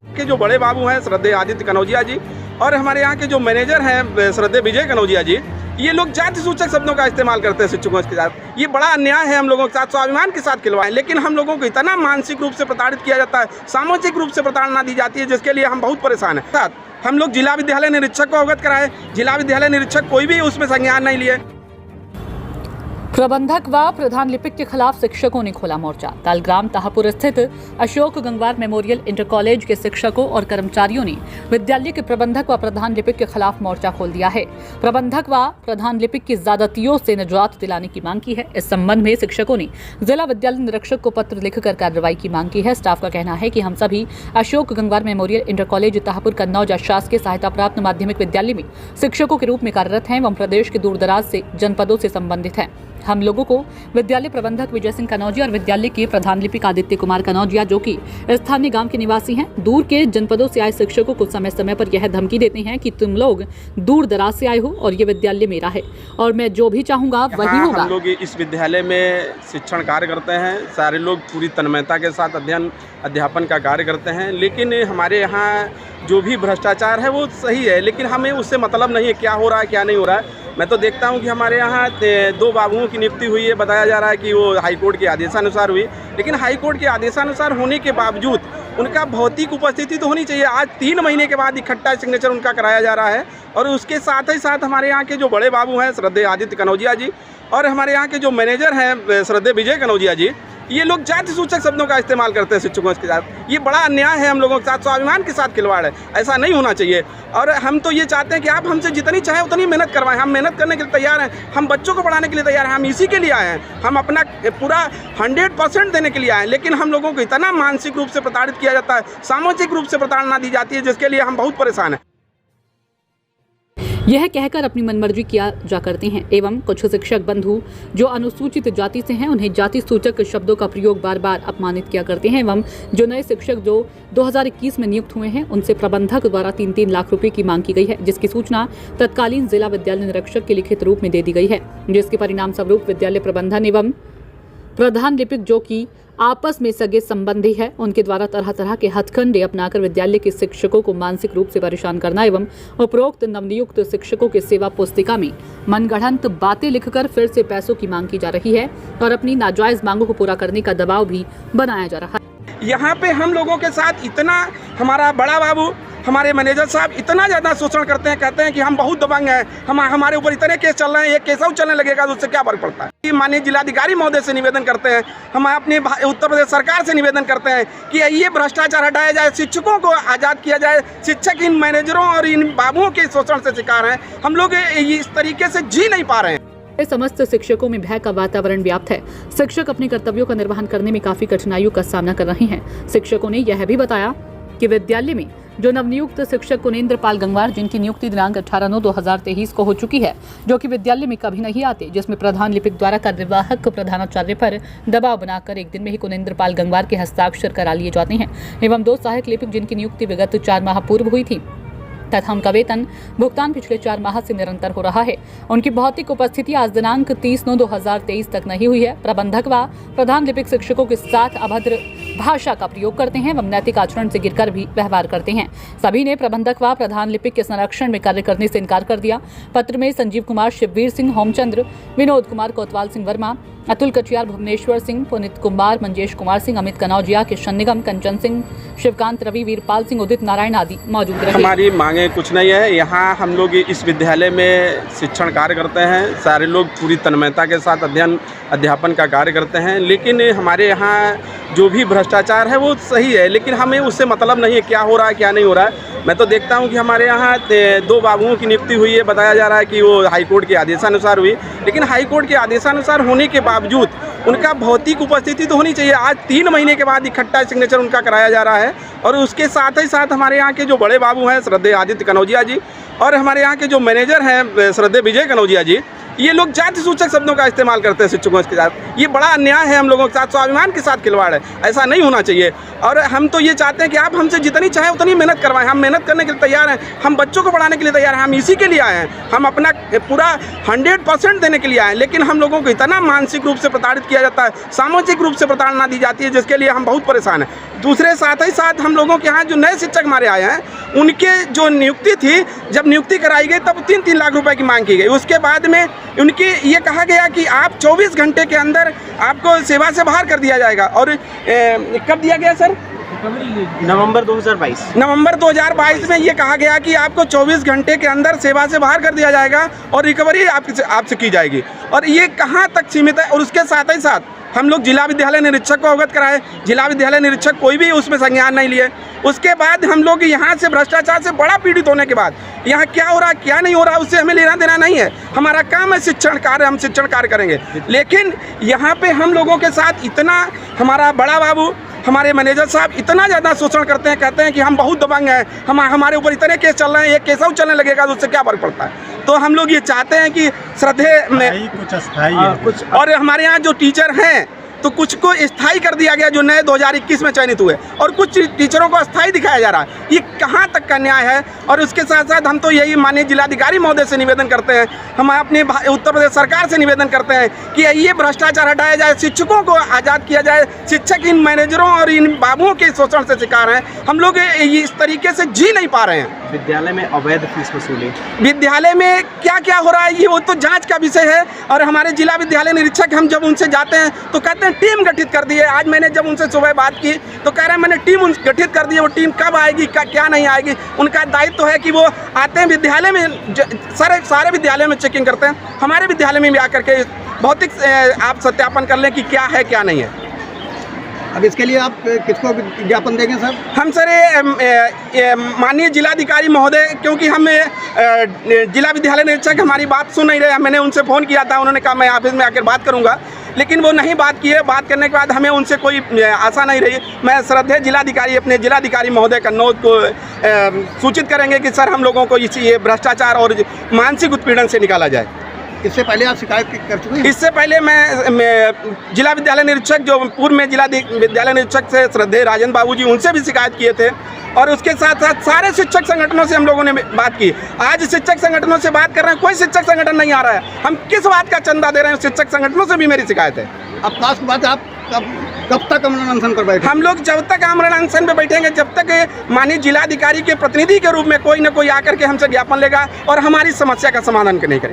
के जो बड़े बाबू हैं श्रद्धेय आदित्य कनौजिया जी और हमारे यहाँ के जो मैनेजर हैं श्रद्धेय विजय कनौजिया जी, ये लोग जाति सूचक शब्दों का इस्तेमाल करते हैं शिक्षकों के साथ। ये बड़ा अन्याय है हम लोगों के साथ, स्वाभिमान के साथ खिलवाएं, लेकिन हम लोगों को इतना मानसिक रूप से प्रताड़ित किया जाता है, सामाजिक रूप से प्रताड़ना दी जाती है, जिसके लिए हम बहुत परेशान हैं। साथ हम लोग जिला विद्यालय निरीक्षक को अवगत कराए, जिला विद्यालय निरीक्षक कोई भी उसमें संज्ञान नहीं लिए। प्रबंधक व प्रधान लिपिक के खिलाफ शिक्षकों ने खोला मोर्चा। तालग्राम ताहापुर स्थित Ashok Gangwar memorial inter college के शिक्षकों और कर्मचारियों ने विद्यालय के प्रबंधक व प्रधान लिपिक के खिलाफ मोर्चा खोल दिया है। प्रबंधक व प्रधान लिपिक की ज्यादतियों से निजात दिलाने की मांग की है। इस संबंध में शिक्षकों ने जिला विद्यालय निरीक्षक को पत्र लिखकर कार्रवाई की मांग की है। स्टाफ का कहना है कि हम सभी Ashok Gangwar memorial inter college Tahapur Kannauj शासकीय सहायता प्राप्त माध्यमिक विद्यालय में शिक्षकों के रूप में कार्यरत हैं एवं प्रदेश के दूर दराज से जनपदों से संबंधित हैं। हम लोगों को विद्यालय प्रबंधक विजय सिंह कनौजिया और विद्यालय के प्रधान लिपिक आदित्य कुमार कनौजिया, जो कि स्थानीय गांव के निवासी हैं, दूर के जनपदों से आए शिक्षकों को समय समय पर यह धमकी देते हैं कि तुम लोग दूर दराज से आए हो और ये विद्यालय मेरा है और मैं जो भी चाहूंगा वही होगा। हम लोग इस विद्यालय में शिक्षण कार्य करते हैं, सारे लोग पूरी तन्मयता के साथ अध्ययन अध्यापन का कार्य करते हैं, लेकिन हमारे यहाँ जो भी भ्रष्टाचार है वो सही है, लेकिन हमें उससे मतलब नहीं है क्या हो रहा है क्या नहीं हो रहा है। मैं तो देखता हूँ कि हमारे यहाँ 2 बाबुओं की नियुक्ति हुई है, बताया जा रहा है कि वो हाईकोर्ट के आदेशानुसार हुई, लेकिन हाईकोर्ट के आदेशानुसार होने के बावजूद उनका भौतिक उपस्थिति तो होनी चाहिए। आज 3 महीने के बाद इकट्ठा सिग्नेचर उनका कराया जा रहा है और उसके साथ ही साथ हमारे यहाँ के जो बड़े बाबू हैं श्रद्धेय आदित्य कनौजिया जी और हमारे यहाँ के जो मैनेजर हैं श्रद्धेय विजय कनौजिया जी, ये लोग जाति सूचक शब्दों का इस्तेमाल करते हैं शिक्षकों के साथ। ये बड़ा अन्याय है हम लोगों के साथ, स्वाभिमान के साथ खिलवाड़ है, ऐसा नहीं होना चाहिए। और हम तो ये चाहते हैं कि आप हमसे जितनी चाहे उतनी मेहनत करवाएं, हम मेहनत करने के लिए तैयार हैं, हम बच्चों को पढ़ाने के लिए तैयार हैं, हम इसी के लिए आए हैं, हम अपना पूरा 100% देने के लिए आए हैं, लेकिन हम लोगों को इतना मानसिक रूप से प्रताड़ित किया जाता है, सामाजिक रूप से प्रताड़ना दी जाती है, जिसके लिए हम बहुत परेशान हैं। यह कहकर अपनी मनमर्जी किया जा करते हैं एवं कुछ शिक्षक बंधु जो अनुसूचित जाति से हैं उन्हें जाति सूचक शब्दों का प्रयोग बार बार अपमानित किया करते हैं एवं जो नए शिक्षक जो 2021 में नियुक्त हुए हैं उनसे प्रबंधक द्वारा 3-3 लाख रुपए की मांग की गई है, जिसकी सूचना तत्कालीन जिला विद्यालय निरीक्षक के लिखित रूप में दे दी गई है, जिसके परिणाम स्वरूप विद्यालय प्रबंधन एवं प्रधान लिपिक जो कि आपस में सगे संबंधी है उनके द्वारा तरह तरह के हथकंडे अपनाकर विद्यालय के शिक्षकों को मानसिक रूप से परेशान करना एवं उपरोक्त नवनियुक्त शिक्षकों के सेवा पुस्तिका में मनगढ़ंत बातें लिखकर फिर से पैसों की मांग की जा रही है और अपनी नाजायज मांगों को पूरा करने का दबाव भी बनाया जा रहा है। यहाँ पे हम लोगों के साथ इतना हमारा बड़ा बाबू हमारे मैनेजर साहब इतना ज़्यादा शोषण करते हैं, कहते हैं कि हम बहुत दबंग हैं, हमारे ऊपर इतने केस चल रहे हैं, एक केस और चलने लगेगा तो उससे क्या फर्क पड़ता है। माननीय जिलाधिकारी महोदय से निवेदन करते हैं, हम अपने उत्तर प्रदेश सरकार से निवेदन करते हैं कि ये भ्रष्टाचार हटाया जाए, शिक्षकों को आज़ाद किया जाए। शिक्षक इन मैनेजरों और इन बाबुओं के शोषण से शिकार हैं, हम लोग इस तरीके से जी नहीं पा रहे हैं। समस्त शिक्षकों में भय का वातावरण व्याप्त है। शिक्षक अपने कर्तव्यों का निर्वहन करने में काफी कठिनाइयों का सामना कर रहे हैं। शिक्षकों ने यह भी बताया कि विद्यालय में जो नवनियुक्त शिक्षक कुनेंद्र पाल गंगवार, जिनकी नियुक्ति दिनांक 18/9/2023 को हो चुकी है, जो कि विद्यालय में कभी नहीं आते, जिसमें प्रधान लिपिक द्वारा कार्यवाहक प्रधानाचार्य पर दबाव बनाकर एक दिन में ही कुनेंद्र पाल गंगवार के हस्ताक्षर करा लिए जाते हैं एवं 2 सहायक लिपिक जिनकी नियुक्ति विगत 4 माह पूर्व हुई थी तथा उनका वेतन भुगतान पिछले 4 माह से निरंतर हो रहा है। उनकी भौतिक उपस्थिति आज दिनांक 30/9/2023 तक नहीं हुई है। प्रबंधक व प्रधान लिपिक शिक्षकों के साथ अभद्र भाषा का प्रयोग करते हैं एवं नैतिक आचरण से गिरकर भी व्यवहार करते हैं। सभी ने प्रबंधक व प्रधान लिपिक के संरक्षण में कार्य करने से इनकार कर दिया। पत्र में संजीव कुमार, शिववीर सिंह, होमचंद्र, विनोद कुमार, कोतवाल सिंह वर्मा, अतुल कचियार, भुवनेश्वर सिंह, पुनित कुमार, मंजेश कुमार सिंह, अमित कनौजिया, किशन निगम, कंचन सिंह, शिवकांत रवि, वीरपाल सिंह, उदित नारायण आदि मौजूद रहे। हमारी मांगे कुछ नहीं है, यहाँ हम लोग इस विद्यालय में शिक्षण कार्य करते हैं, सारे लोग पूरी तन्मयता के साथ अध्ययन अध्यापन का कार्य करते हैं, लेकिन हमारे यहाँ जो भी भ्रष्टाचार है वो सही है, लेकिन हमें उससे मतलब नहीं है क्या हो रहा है क्या नहीं हो रहा है। मैं तो देखता हूँ कि हमारे यहाँ 2 बाबुओं की नियुक्ति हुई है, बताया जा रहा है कि वो हाईकोर्ट के आदेशानुसार हुई, लेकिन हाईकोर्ट के आदेशानुसार होने के बावजूद उनका भौतिक उपस्थिति तो होनी चाहिए। आज 3 महीने के बाद इकट्ठा सिग्नेचर उनका कराया जा रहा है और उसके साथ ही साथ हमारे यहाँ के जो बड़े बाबू हैं श्रद्धेय आदित्य कनौजिया जी और हमारे यहाँ के जो मैनेजर हैं श्रद्धेय विजय कनौजिया जी, ये लोग जाति सूचक शब्दों का इस्तेमाल करते हैं शिक्षकों के साथ। ये बड़ा अन्याय है हम लोगों के साथ, स्वाभिमान के साथ खिलवाड़ है, ऐसा नहीं होना चाहिए। और हम तो ये चाहते हैं कि आप हमसे जितनी चाहे उतनी मेहनत करवाएं, हम मेहनत करने के लिए तैयार हैं, हम बच्चों को पढ़ाने के लिए तैयार हैं, हम इसी के लिए आए हैं, हम अपना पूरा 100% देने के लिए आए हैं। लेकिन हम लोगों को इतना मानसिक रूप से प्रताड़ित किया जाता है, सामाजिक रूप से प्रताड़ना दी जाती है, जिसके लिए हम बहुत परेशान हैं। दूसरे साथ ही साथ हम लोगों के यहाँ जो नए शिक्षक हमारे आए हैं, उनके जो नियुक्ति थी, जब नियुक्ति कराई गई तब 3-3 लाख रुपए की मांग की गई। उसके बाद में उनकी ये कहा गया कि आप 24 घंटे के अंदर आपको सेवा से बाहर कर दिया जाएगा। और कब दिया गया सर? नवंबर 2022। नवंबर 2022 में ये कहा गया कि आपको 24 घंटे के अंदर सेवा से बाहर कर दिया जाएगा और रिकवरी आपसे की जाएगी। और ये कहाँ तक सीमित है? और उसके साथ ही साथ हम लोग जिला विद्यालय निरीक्षक को अवगत कराए, जिला विद्यालय निरीक्षक कोई भी उसमें संज्ञान नहीं लिए। उसके बाद हम लोग यहाँ से भ्रष्टाचार से बड़ा पीड़ित होने के बाद यहाँ क्या हो रहा है क्या नहीं हो रहा है उससे हमें लेना देना नहीं है। हमारा काम है शिक्षण कार्य, हम शिक्षण कार्य करेंगे। लेकिन यहाँ पे हम लोगों के साथ इतना हमारा बड़ा बाबू, हमारे मैनेजर साहब इतना ज़्यादा शोषण करते हैं, कहते हैं कि हम बहुत दबंग हैं, हमारे ऊपर इतने केस चल रहे हैं, एक केस और चलने लगेगा तो उससे क्या फर्क पड़ता है। तो हम लोग ये चाहते हैं कि श्रद्धेय में कुछ अस्थायी है कुछ। और हमारे यहाँ जो टीचर हैं तो कुछ को स्थायी कर दिया गया जो नए 2021 में चयनित हुए, और कुछ टीचरों को अस्थायी दिखाया जा रहा है। ये कहाँ तक का न्याय है? और उसके साथ साथ हम तो यही माननीय जिलाधिकारी महोदय से निवेदन करते हैं, हम अपने उत्तर प्रदेश सरकार से निवेदन करते हैं कि ये भ्रष्टाचार हटाया जाए, शिक्षकों को आज़ाद किया जाए। शिक्षक इन मैनेजरों और इन बाबुओं के शोषण से शिकार हैं। हम लोग इस तरीके से जी नहीं पा रहे हैं। विद्यालय में अवैध फीस वसूली, विद्यालय में क्या क्या हो रहा है ये वो तो जांच का विषय है। और हमारे जिला विद्यालय निरीक्षक, हम जब उनसे जाते हैं तो कहते हैं टीम गठित कर दी है। आज मैंने जब उनसे सुबह बात की तो कह रहे हैं मैंने टीम गठित कर दी है, वो टीम कब आएगी क्या नहीं आएगी, उनका दायित्व तो है कि वो आते हैं विद्यालय में, सारे विद्यालय में चेकिंग करते हैं। हमारे विद्यालय में भी आकर के भौतिक आप सत्यापन कर लें कि क्या है क्या नहीं है। अब इसके लिए आप किसको ज्ञापन देंगे सर? हम सर माननीय जिलाधिकारी महोदय, क्योंकि हम जिला विद्यालय निरीक्षक हमारी बात सुन नहीं रहे। मैंने उनसे फ़ोन किया था, उन्होंने कहा मैं ऑफिस में आकर बात करूंगा, लेकिन वो नहीं बात किए। बात करने के बाद हमें उनसे कोई आशा नहीं रही। मैं श्रद्धेय जिलाधिकारी, अपने जिलाधिकारी महोदय कन्नौज को सूचित करेंगे कि सर हम लोगों को ये भ्रष्टाचार और मानसिक उत्पीड़न से निकाला जाए। इससे पहले आप शिकायत कर चुके हैं? इससे पहले मैं जिला विद्यालय निरीक्षक, जो पूर्व में जिला विद्यालय निरीक्षक से श्रद्धेय राजेंद्र बाबू जी, उनसे भी शिकायत किए थे। और उसके साथ साथ सारे शिक्षक संगठनों से हम लोगों ने बात की। आज शिक्षक संगठनों से बात कर रहे हैं, कोई शिक्षक संगठन नहीं आ रहा है। हम किस बात का चंदा दे रहे हैं? शिक्षक संगठनों से भी मेरी शिकायत है। अब खास बात है, आप कब तक आमरण अनशन पर बैठे? हम लोग जब तक आमरण अनशन पे बैठेंगे, जब तक माननीय जिलाधिकारी के प्रतिनिधि के रूप में कोई ना कोई आकर के हमसे ज्ञापन लेगा और हमारी समस्या का समाधान नहीं करेगा।